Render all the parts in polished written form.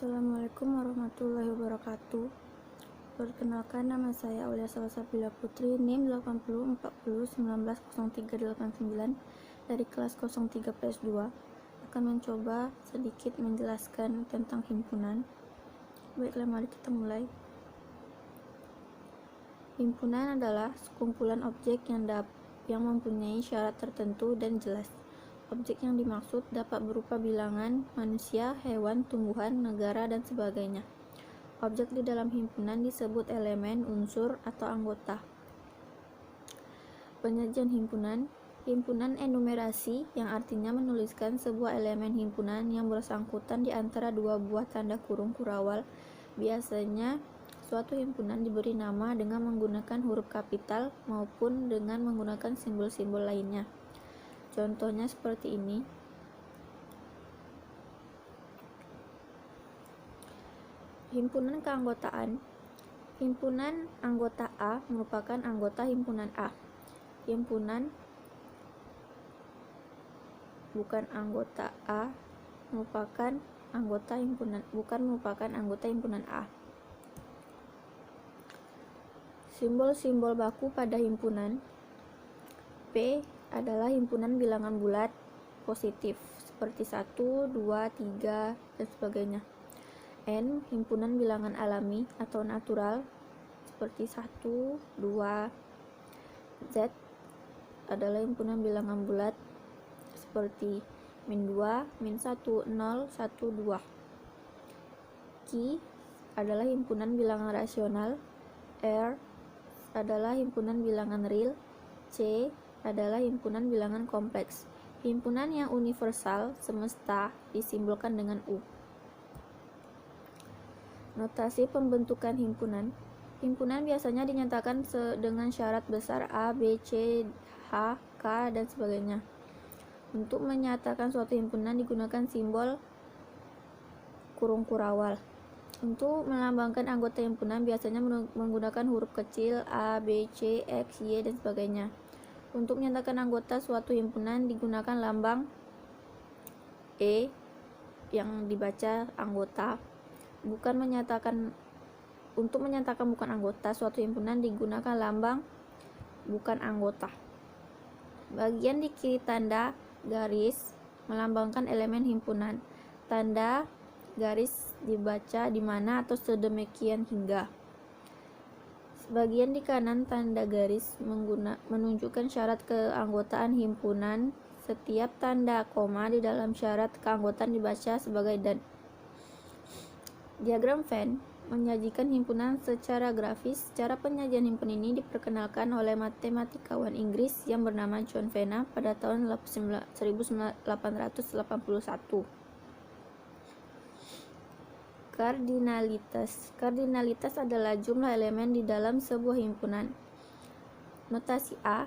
Assalamualaikum warahmatullahi wabarakatuh. Perkenalkan, nama saya Aulia Salsabila Putri, NIM 8040190389 dari kelas 03 PS2. Akan mencoba sedikit menjelaskan tentang himpunan. Baiklah, mari kita mulai. Himpunan adalah sekumpulan objek yang mempunyai syarat tertentu dan jelas. Objek yang dimaksud dapat berupa bilangan, manusia, hewan, tumbuhan, negara, dan sebagainya. Objek di dalam himpunan disebut elemen, unsur, atau anggota. Penyajian himpunan. Himpunan enumerasi, yang artinya menuliskan sebuah elemen himpunan yang bersangkutan di antara dua buah tanda kurung kurawal. Biasanya, suatu himpunan diberi nama dengan menggunakan huruf kapital maupun dengan menggunakan simbol-simbol lainnya. Contohnya seperti ini. Himpunan keanggotaan. Himpunan anggota A merupakan anggota himpunan A. Himpunan bukan anggota A merupakan anggota himpunan A. Simbol-simbol baku pada himpunan. P adalah himpunan bilangan bulat positif seperti 1, 2, 3, dan sebagainya. N himpunan bilangan alami atau natural seperti 1, 2. Z adalah himpunan bilangan bulat seperti -2, -1, 0, 1, 2. Q adalah himpunan bilangan rasional. R adalah himpunan bilangan real. C adalah himpunan bilangan kompleks. Himpunan yang universal semesta disimbolkan dengan U. Notasi pembentukan himpunan. Himpunan biasanya dinyatakan dengan syarat besar A, B, C, H, K, dan sebagainya. Untuk menyatakan suatu himpunan digunakan simbol kurung kurawal. Untuk melambangkan anggota himpunan biasanya menggunakan huruf kecil A, B, C, X, Y, dan sebagainya. Untuk menyatakan anggota suatu himpunan digunakan lambang E yang dibaca anggota. Untuk menyatakan bukan anggota suatu himpunan digunakan lambang bukan anggota. Bagian di kiri tanda garis melambangkan elemen himpunan. Tanda garis dibaca di mana atau sedemikian hingga. Bagian di kanan tanda garis menunjukkan syarat keanggotaan himpunan. Setiap tanda koma di dalam syarat keanggotaan dibaca sebagai dan. Diagram Venn menyajikan himpunan secara grafis. Cara penyajian himpunan ini diperkenalkan oleh matematikawan Inggris yang bernama John Venn pada tahun 1881. Kardinalitas adalah jumlah elemen di dalam sebuah himpunan. Notasi A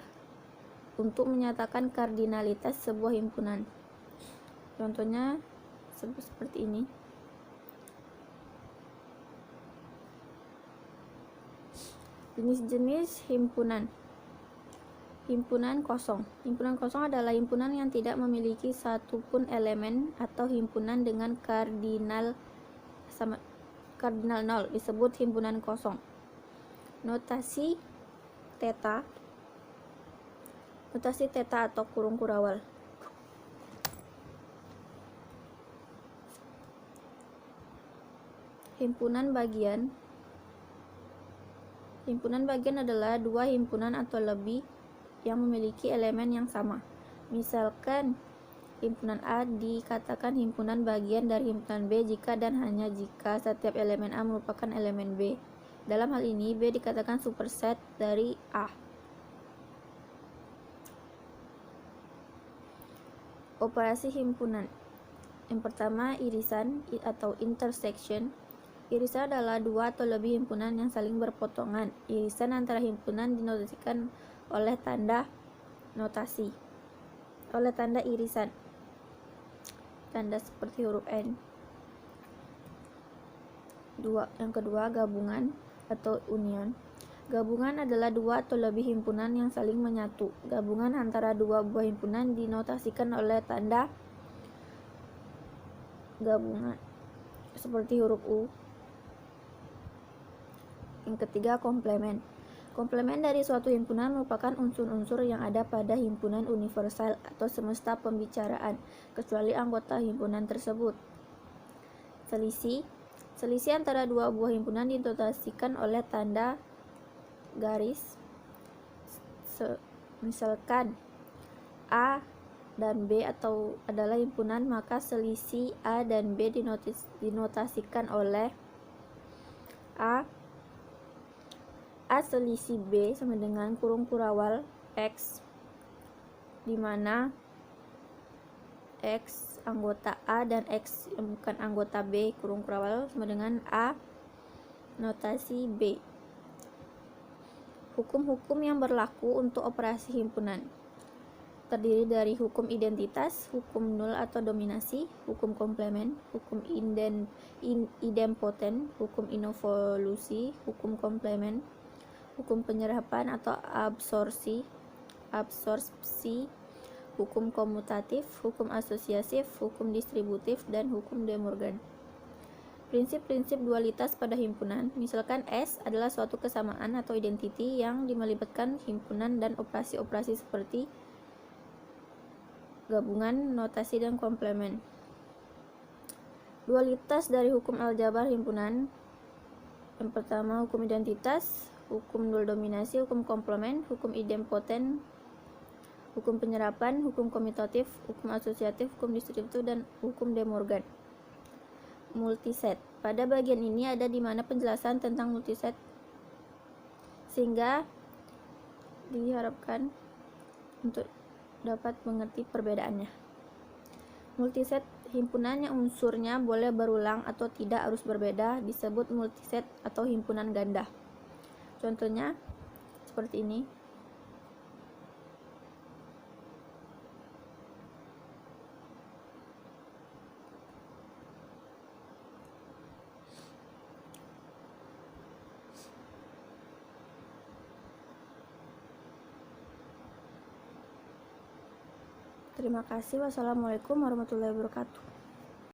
untuk menyatakan kardinalitas sebuah himpunan. Contohnya seperti ini. Jenis-jenis himpunan. Himpunan kosong. Himpunan kosong adalah himpunan yang tidak memiliki satupun elemen atau himpunan dengan kardinal 0 disebut himpunan kosong. Notasi theta atau kurung kurawal. Himpunan bagian adalah dua himpunan atau lebih yang memiliki elemen yang sama. Misalkan himpunan A dikatakan himpunan bagian dari himpunan B jika dan hanya jika setiap elemen A merupakan elemen B. Dalam hal ini, B dikatakan superset dari A. Operasi himpunan. Yang pertama, irisan atau intersection. Irisan adalah dua atau lebih himpunan yang saling berpotongan. Irisan antara himpunan dinotasikan oleh tanda irisan. Tanda seperti huruf N. Yang kedua, gabungan atau union. Gabungan adalah dua atau lebih himpunan yang saling menyatu. Gabungan antara dua buah himpunan dinotasikan oleh tanda gabungan. seperti huruf U. Yang ketiga, komplemen. Komplemen dari suatu himpunan merupakan unsur-unsur yang ada pada himpunan universal atau semesta pembicaraan, kecuali anggota himpunan tersebut. Selisih. Selisih antara dua buah himpunan dinotasikan oleh tanda garis. Misalkan A dan B atau adalah himpunan, maka selisih A dan B dinotasikan oleh A selisih B sama dengan kurung kurawal X, di mana X anggota A dan X yang bukan anggota B kurung kurawal sama dengan A notasi B. Hukum-hukum yang berlaku untuk operasi himpunan terdiri dari hukum identitas, hukum nul atau dominasi, hukum komplemen, hukum idempoten, hukum involusi, hukum komplemen, hukum penyerapan atau absorpsi, hukum komutatif, hukum asosiatif, hukum distributif, dan hukum De Morgan. Prinsip-prinsip dualitas pada himpunan, misalkan S adalah suatu kesamaan atau identiti yang melibatkan himpunan dan operasi-operasi seperti gabungan, notasi, dan komplemen. Dualitas dari hukum aljabar himpunan. Yang pertama, hukum identitas, hukum nul dominasi, hukum komplemen, hukum idempoten, hukum penyerapan, hukum komutatif, hukum asosiatif, hukum distributif, dan hukum De Morgan. Multiset. Pada bagian ini ada di mana penjelasan tentang multiset, sehingga diharapkan untuk dapat mengerti perbedaannya. Multiset himpunan yang unsurnya boleh berulang atau tidak harus berbeda disebut multiset atau himpunan ganda. Contohnya seperti ini. Terima kasih. Wassalamualaikum warahmatullahi wabarakatuh.